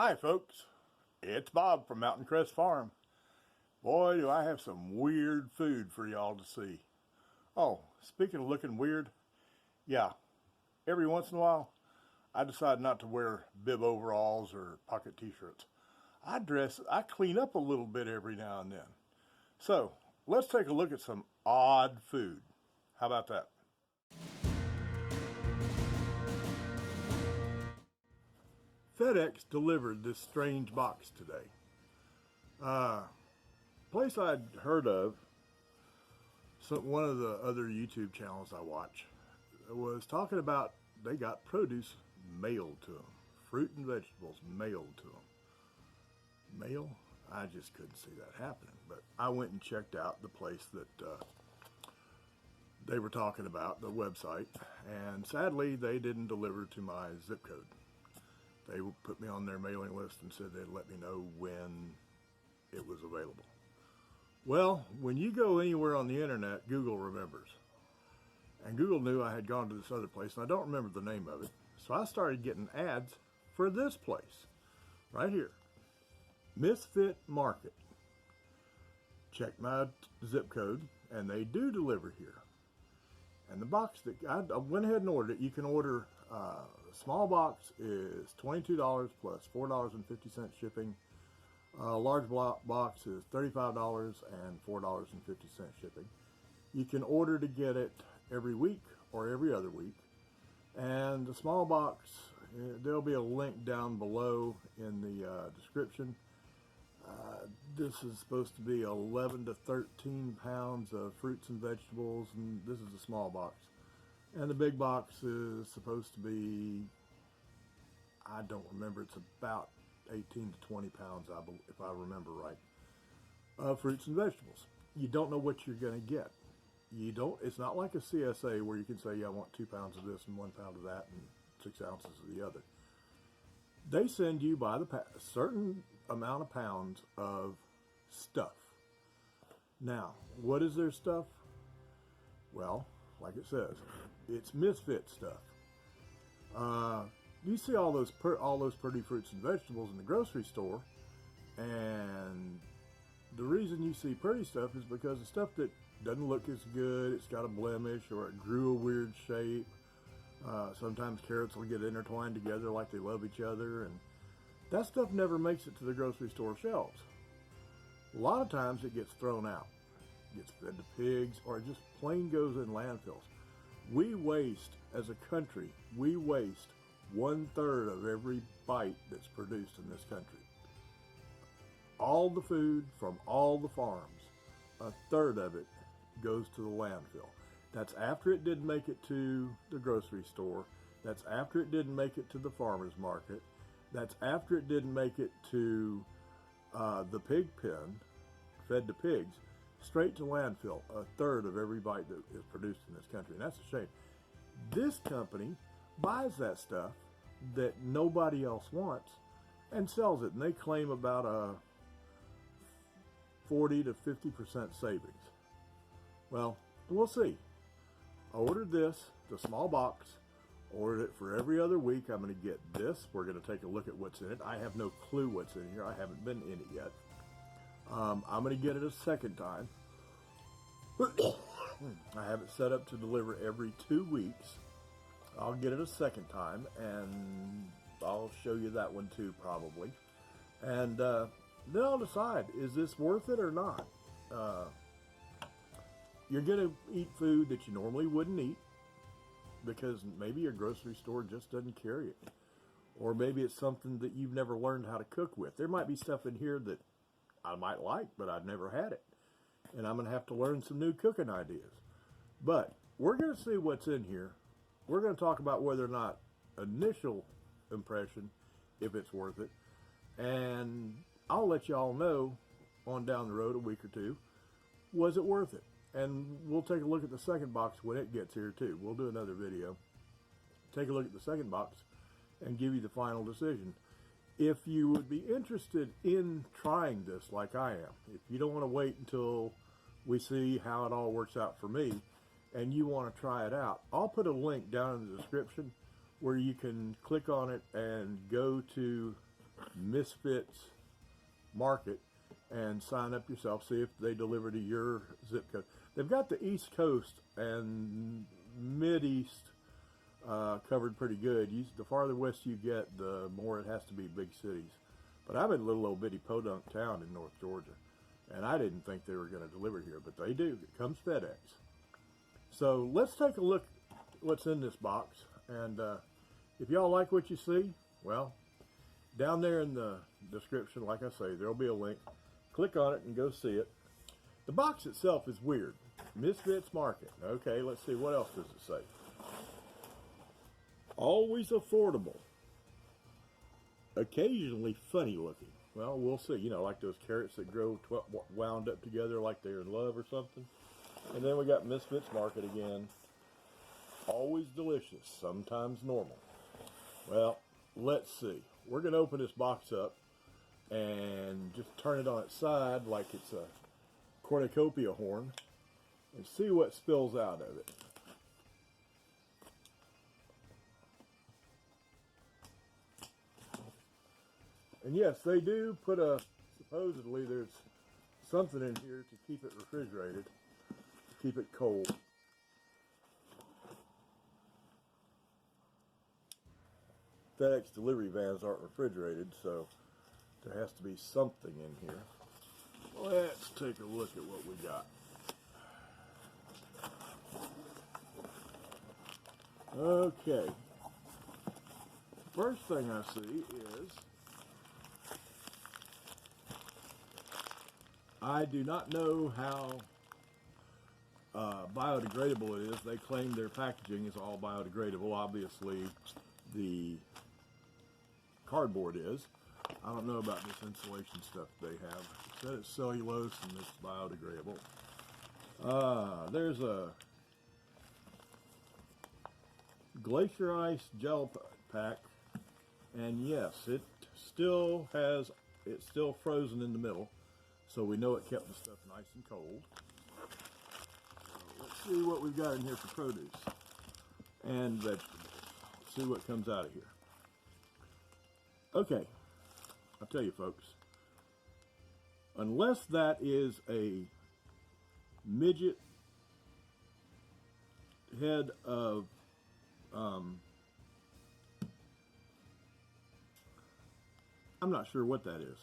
Hi folks, it's Bob from Mountain Crest Farm. Boy, do I have some weird food for y'all to see. Oh, speaking of looking weird, yeah, every once in a while, I decide not to wear bib overalls or pocket t-shirts. I clean up a little bit every now and then. So, let's take a look at some odd food. How about that? FedEx delivered this strange box today. Place I'd heard of, one of the other YouTube channels I watch, was talking about they got produce mailed to them. Fruit and vegetables mailed to them. Mail? I just couldn't see that happening. But I went and checked out the place that they were talking about, the website, and sadly they didn't deliver to my zip code. They put me on their mailing list and said they'd let me know when it was available. Well, when you go anywhere on the internet, Google remembers. And Google knew I had gone to this other place, and I don't remember the name of it. So I started getting ads for this place, right here. Misfit Market. Check my zip code, and they do deliver here. And the box that I went ahead and ordered it, you can order, a small box is $22 plus $4.50 shipping. A large box is $35 and $4.50 shipping. You can order to get it every week or every other week. And the small box, there'll be a link down below in the description. This is supposed to be 11 to 13 pounds of fruits and vegetables, and this is a small box. And the big box is supposed to be, I don't remember, it's about 18 to 20 pounds, if I remember right, of fruits and vegetables. You don't know what you're going to get. It's not like a CSA where you can say, yeah, I want 2 pounds of this and 1 pound of that and 6 ounces of the other. They send you by a certain amount of pounds of stuff. Now, what is their stuff? Well, like it says, it's misfit stuff. You see all those pretty fruits and vegetables in the grocery store, and the reason you see pretty stuff is because the stuff that doesn't look as good, it's got a blemish or it grew a weird shape. Sometimes carrots will get intertwined together like they love each other, and that stuff never makes it to the grocery store shelves. A lot of times it gets thrown out. It gets fed to pigs, or it just plain goes in landfills. We waste, as a country, 1/3 of every bite that's produced in this country. All the food from all the farms, 1/3 of it goes to the landfill. That's after it didn't make it to the grocery store. That's after it didn't make it to the farmer's market. That's after it didn't make it to the pig pen, fed to pigs, straight to landfill. 1/3 of every bite that is produced in this country, and that's a shame. This company buys that stuff that nobody else wants and sells it, and they claim about a 40 to 50% savings. Well, we'll see. I ordered this, the small box, ordered it for every other week. I'm going to get this. We're going to take a look at what's in it. I have no clue what's in here. I haven't been in it yet. I'm going to get it a second time. I have it set up to deliver every 2 weeks. I'll get it a second time, and I'll show you that one too, probably. And then I'll decide, is this worth it or not? You're going to eat food that you normally wouldn't eat because maybe your grocery store just doesn't carry it. Or maybe it's something that you've never learned how to cook with. There might be stuff in here that I might like, but I've never had it. And I'm going to have to learn some new cooking ideas. But we're going to see what's in here. We're going to talk about whether or not initial impression, if it's worth it. And I'll let y'all know on down the road, a week or two, was it worth it? And we'll take a look at the second box when it gets here too. We'll do another video. Take a look at the second box and give you the final decision. If you would be interested in trying this like I am, if you don't want to wait until we see how it all works out for me, and you want to try it out, I'll put a link down in the description where you can click on it and go to Misfits Market and sign up yourself. See if they deliver to your zip code. They've got the East Coast and Mid-East covered pretty good. The farther west you get, the more it has to be big cities. But I'm in a little old bitty podunk town in North Georgia, and I didn't think they were going to deliver here, but they do. It comes FedEx. So let's take a look what's in this box, and if y'all like what you see, well, down there in the description, like I say, there'll be a link. Click on it and go see it. The box itself is weird. Misfits Market. Okay, let's see, what else does it say? Always affordable. Occasionally funny looking. Well, we'll see. You know, like those carrots that grow wound up together like they're in love or something. And then we got Misfits Market again. Always delicious, sometimes normal. Well, let's see. We're going to open this box up and just turn it on its side like it's a cornucopia horn and see what spills out of it. And yes, they do put supposedly there's something in here to keep it refrigerated, to keep it cold. FedEx delivery vans aren't refrigerated, so there has to be something in here. Let's take a look at what we got. Okay. First thing I see is I do not know how biodegradable it is. They claim their packaging is all biodegradable. Obviously, the cardboard is. I don't know about this insulation stuff they have. It said it's cellulose and it's biodegradable. There's a glacier ice gel pack, and yes, it's still frozen in the middle, so we know it kept the stuff nice and cold. So let's see what we've got in here for produce and vegetables. See what comes out of here. Okay, I'll tell you folks, unless that is a midget head of I'm not sure what that is.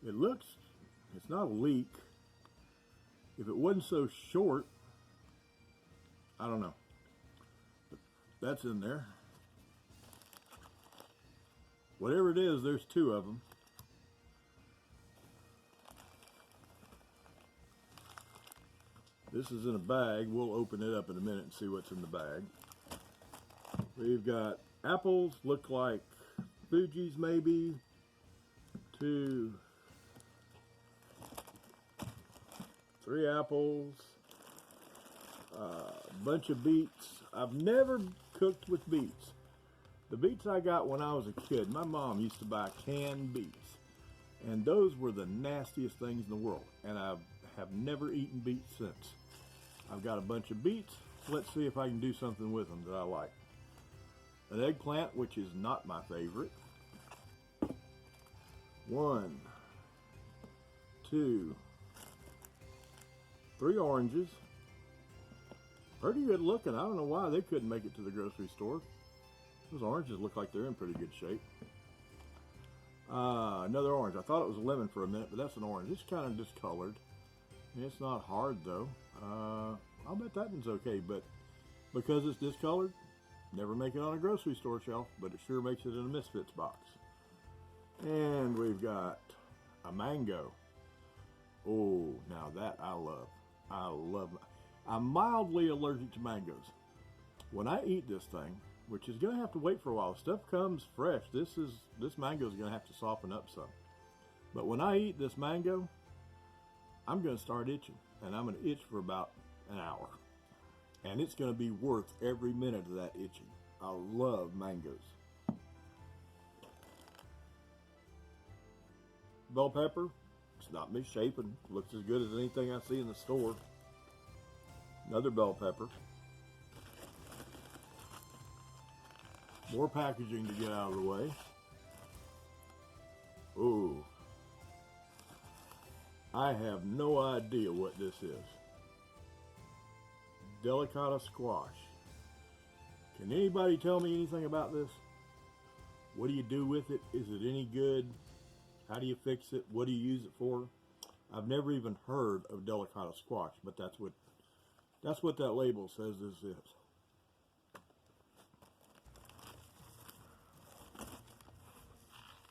It's not a leek. If it wasn't so short, I don't know. But that's in there. Whatever it is, there's two of them. This is in a bag. We'll open it up in a minute and see what's in the bag. We've got apples, look like Fuji's maybe. 2, 3 apples. A bunch of beets. I've never cooked with beets. The beets I got when I was a kid, my mom used to buy canned beets. And those were the nastiest things in the world. And I have never eaten beets since. I've got a bunch of beets. Let's see if I can do something with them that I like. An eggplant, which is not my favorite. 1, 2, 3 oranges. Pretty good looking. I don't know why they couldn't make it to the grocery store. Those oranges look like they're in pretty good shape. Another orange. I thought it was a lemon for a minute, but that's an orange. It's kind of discolored. It's not hard though. I'll bet that one's okay, but because it's discolored, never make it on a grocery store shelf, but it sure makes it in a Misfits box. And we've got a mango. Oh, now that I love. I love. I'm mildly allergic to mangoes. When I eat this thing, which is going to have to wait for a while, stuff comes fresh. This mango is going to have to soften up some. But when I eat this mango, I'm going to start itching, and I'm going to itch for about an hour. And it's going to be worth every minute of that itching. I love mangoes. Bell pepper, it's not misshapen. Looks as good as anything I see in the store. Another bell pepper. More packaging to get out of the way. I have no idea what this is. Delicata squash. Can anybody tell me anything about this? What do you do with it? Is it any good? How do you fix it? What do you use it for? I've never even heard of delicata squash, but that's what that label says this is.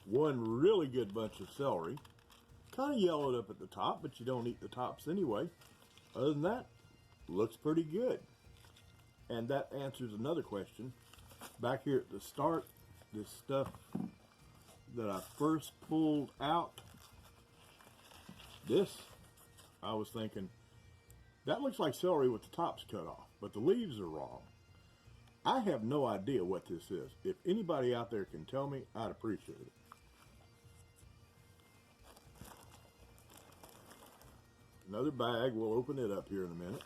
One really good bunch of celery. Kind of yellowed up at the top, but you don't eat the tops anyway. Other than that, looks pretty good. And that answers another question. Back here at the start, this stuff that I first pulled out, this, I was thinking, that looks like celery with the tops cut off, but the leaves are wrong. I have no idea what this is. If anybody out there can tell me, I'd appreciate it. Another bag, we'll open it up here in a minute.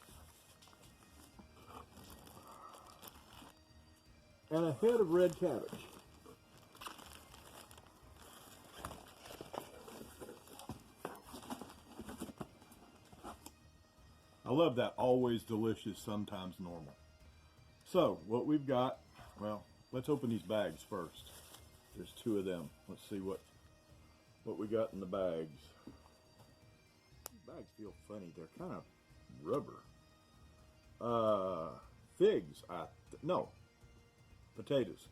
And a head of red cabbage. I love that, always delicious, sometimes normal. So, what we've got, well, let's open these bags first. There's two of them. Let's see what we got in the bags. Bags feel funny. They're kind of rubber. Figs. No. Potatoes.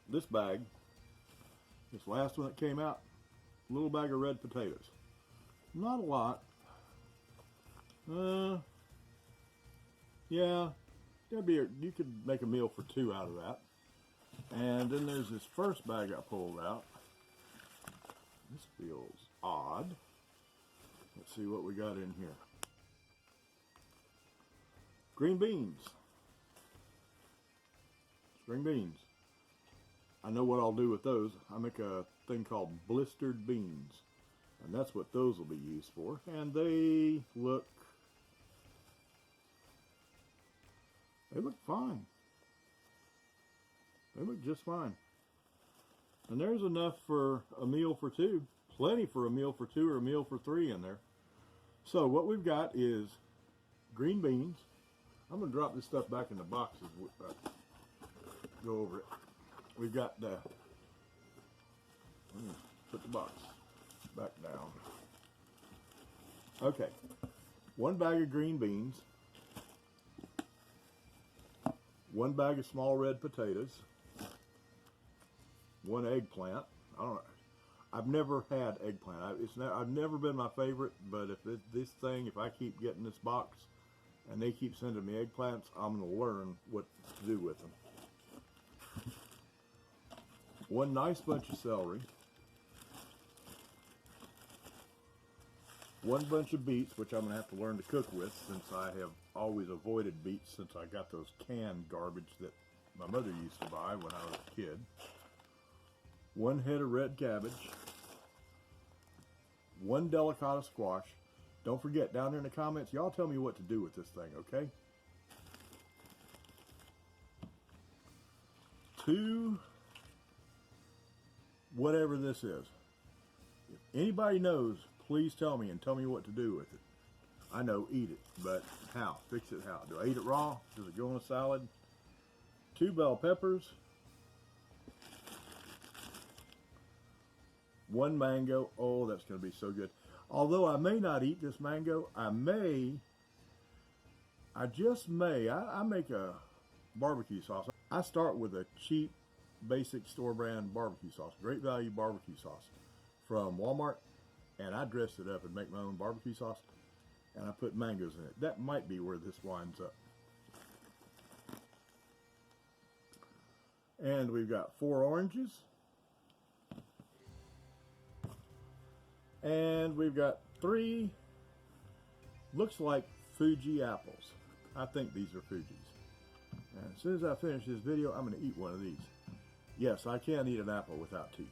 This bag, this last one that came out, little bag of red potatoes. Not a lot. Yeah. You could make a meal for two out of that. And then there's this first bag I pulled out. This feels odd. Let's see what we got in here. Green beans. Spring beans. I know what I'll do with those. I make a thing called blistered beans. And that's what those will be used for. And they look fine. They look just fine. And there's enough for a meal for two. Plenty for a meal for two or a meal for three in there. So what we've got is green beans. I'm going to drop this stuff back in the box as we go over it. We've got the, put the box back down. Okay, one bag of green beans, one bag of small red potatoes, one eggplant. I don't know. I've never had eggplant. I've never been my favorite, but if I keep getting this box and they keep sending me eggplants, I'm going to learn what to do with them. One nice bunch of celery. One bunch of beets, which I'm going to have to learn to cook with since I have always avoided beets since I got those canned garbage that my mother used to buy when I was a kid. One head of red cabbage. One delicata squash. Don't forget, down there in the comments, y'all tell me what to do with this thing, okay? 2, whatever this is. If anybody knows, please tell me and tell me what to do with it. I know, eat it, but how? Fix it how? Do I eat it raw? Does it go in a salad? 2 bell peppers. 1 mango. Oh, that's going to be so good. Although I may not eat this mango, I just may. I make a barbecue sauce. I start with a cheap, basic store brand barbecue sauce. Great Value barbecue sauce from Walmart. And I dress it up and make my own barbecue sauce. And I put mangoes in it. That might be where this winds up. And we've got 4 oranges. And we've got 3, looks like Fuji apples. I think these are Fuji's. And as soon as I finish this video, I'm going to eat one of these. Yes, I can eat an apple without teeth.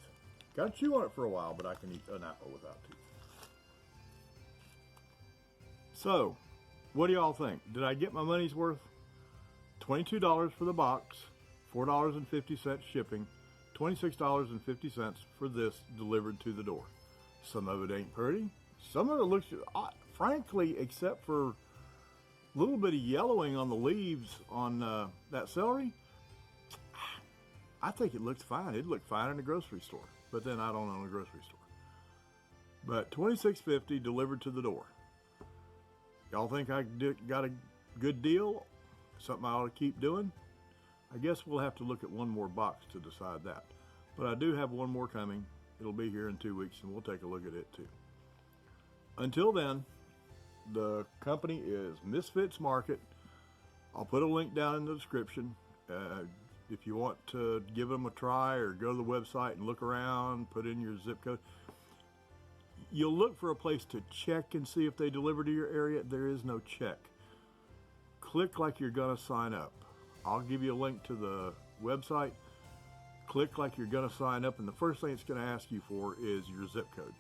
Got to chew on it for a while, but I can eat an apple without teeth. So, what do y'all think? Did I get my money's worth? $22 for the box, $4.50 shipping, $26.50 for this delivered to the door. Some of it ain't pretty, Some of it looks, frankly, except for a little bit of yellowing on the leaves on that celery, I think it looks fine. It'd look fine in a grocery store, but then I don't own a grocery store. But $26.50 delivered to the door. Y'all think I got a good deal? Something I ought to keep doing? I guess we'll have to look at one more box to decide that. But I do have one more coming. It'll be here in 2 weeks, and we'll take a look at it too. Until then, the company is Misfits Market. I'll put a link down in the description. If you want to give them a try or go to the website and look around, put in your zip code. You'll look for a place to check and see if they deliver to your area. There is no check. Click like you're going to sign up. I'll give you a link to the website. Click like you're going to sign up, and the first thing it's going to ask you for is your zip code.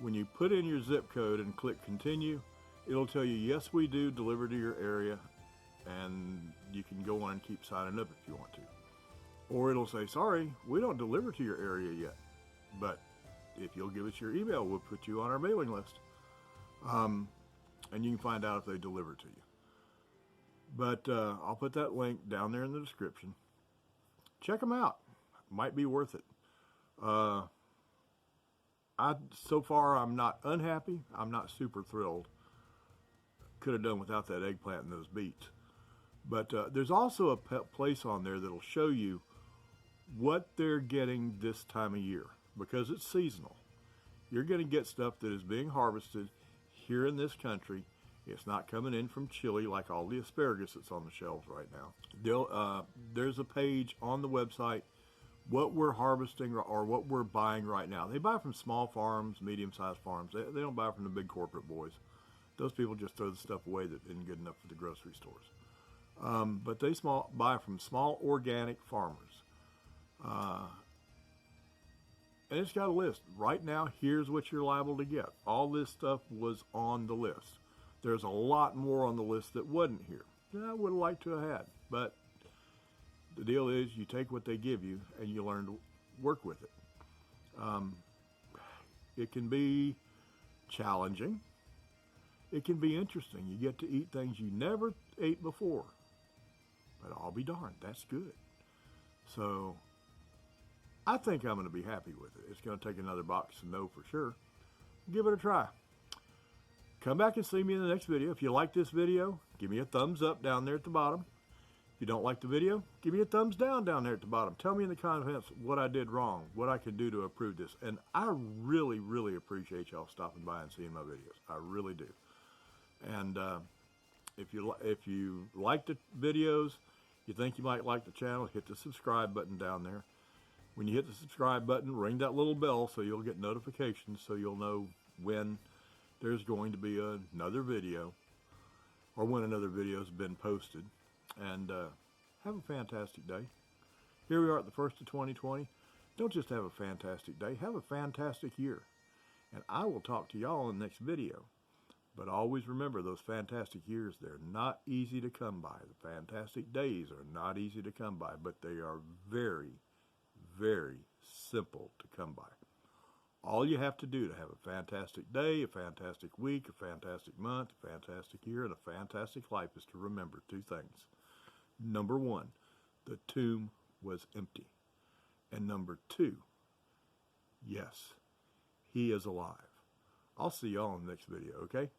When you put in your zip code and click continue, it'll tell you, yes, we do deliver to your area, and you can go on and keep signing up if you want to. Or it'll say, sorry, we don't deliver to your area yet, but if you'll give us your email, we'll put you on our mailing list. And you can find out if they deliver to you. But I'll put that link down there in the description. Check them out. Might be worth it. So far, I'm not unhappy. I'm not super thrilled. Could have done without that eggplant and those beets. But there's also a place on there that'll show you what they're getting this time of year, because it's seasonal. You're going to get stuff that is being harvested here in this country. It's not coming in from Chile like all the asparagus that's on the shelves right now. There's a page on the website what we're harvesting or what we're buying right now. They buy from small farms, medium-sized farms. They don't buy from the big corporate boys. Those people just throw the stuff away that isn't good enough for the grocery stores. But they buy from small organic farmers. And it's got a list. Right now, here's what you're liable to get. All this stuff was on the list. There's a lot more on the list that wasn't here that I would have liked to have had. But the deal is you take what they give you and you learn to work with it. It can be challenging. It can be interesting. You get to eat things you never ate before. But I'll be darned, that's good. So I think I'm going to be happy with it. It's going to take another box to know for sure. Give it a try. Come back and see me in the next video. If you like this video, give me a thumbs up down there at the bottom. If you don't like the video, give me a thumbs down there at the bottom. Tell me in the comments what I did wrong, what I could do to improve this. And I really, really appreciate y'all stopping by and seeing my videos. I really do. And if you like the videos, you think you might like the channel, hit the subscribe button down there. When you hit the subscribe button, ring that little bell so you'll get notifications, so you'll know when there's going to be another video or when another video has been posted. And have a fantastic day. Here we are at the 1st of 2020. Don't just have a fantastic day, have a fantastic year. And I will talk to y'all in the next video. But always remember, those fantastic years, they're not easy to come by. The fantastic days are not easy to come by, but they are very, very simple to come by. All you have to do to have a fantastic day, a fantastic week, a fantastic month, a fantastic year, and a fantastic life is to remember two things. Number one, the tomb was empty. And number two, yes, he is alive. I'll see y'all in the next video, okay?